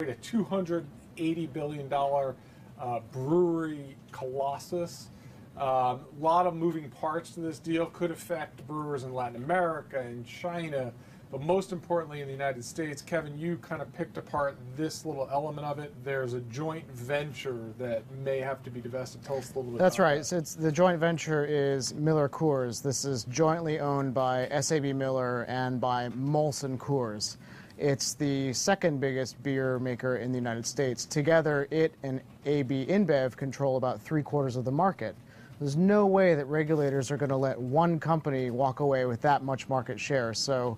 a $280 billion brewery colossus. A lot of moving parts to this deal. Could affect brewers in Latin America and China, but most importantly in the United States. Kevin, you kind of picked apart this little element of it. There's a joint venture that may have to be divested. Tell us a little bit That's about right. that. So the joint venture is Miller Coors. This is jointly owned by SAB Miller and by Molson Coors. It's the second biggest beer maker in the United States. Together, it and AB InBev control about 3/4 of the market. There's no way that regulators are going to let one company walk away with that much market share. So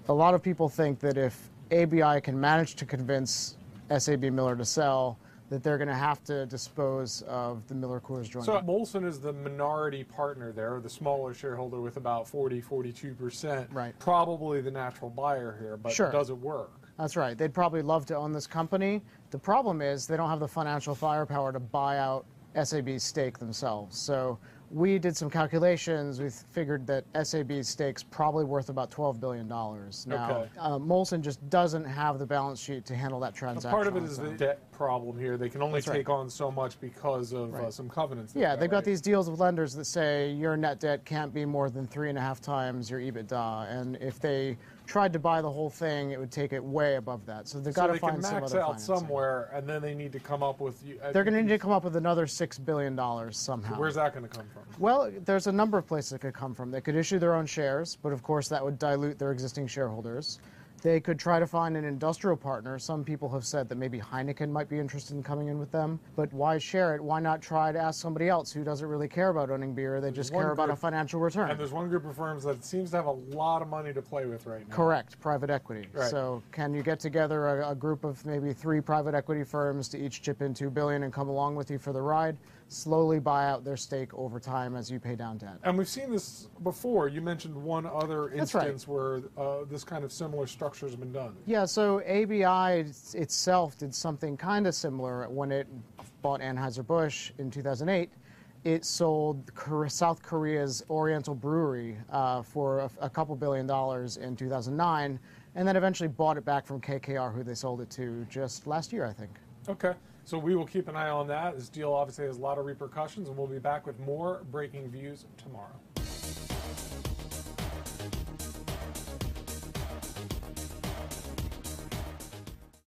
a lot of people think that if ABI can manage to convince SAB Miller to sell, that they're going to have to dispose of the Miller Coors joint. So Molson is the minority partner there, the smaller shareholder with about 42%. Right. Probably the natural buyer here, but Sure. does it work? That's right. They'd probably love to own this company. The problem is they don't have the financial firepower to buy out SAB's stake themselves. So we did some calculations. We figured that SAB's stake's probably worth about $12 billion. Now, Okay. Molson just doesn't have the balance sheet to handle that transaction. Part of it on is its the own. debt problem here. They can only That's right. take on so much because of some covenants. Yeah, they've got right? these deals with lenders that say your net debt can't be more than 3.5 times your EBITDA, and if they tried to buy the whole thing, it would take it way above that. So they've got to find some max other out financing. somewhere, and then they need to come up with. They're going to need to come up with another $6 billion somehow. Where's that going to come from? Well, there's a number of places it could come from. They could issue their own shares, but of course that would dilute their existing shareholders. They could try to find an industrial partner. Some people have said that maybe Heineken might be interested in coming in with them. But why share it? Why not try to ask somebody else who doesn't really care about owning beer? They just care about a financial return. And there's one group of firms that seems to have a lot of money to play with right now. Correct, private equity. Right. So can you get together a group of maybe 3 private equity firms to each chip in $2 billion and come along with you for the ride? Slowly buy out their stake over time as you pay down debt. And we've seen this before. You mentioned one other That's right. instance where this kind of similar structure has been done. Yeah, so ABI itself did something kind of similar when it bought Anheuser-Busch in 2008. It sold South Korea's Oriental Brewery for a couple $2 billion in 2009, and then eventually bought it back from KKR, who they sold it to just last year, I think. Okay, so we will keep an eye on that. This deal obviously has a lot of repercussions, and we'll be back with more breaking views tomorrow.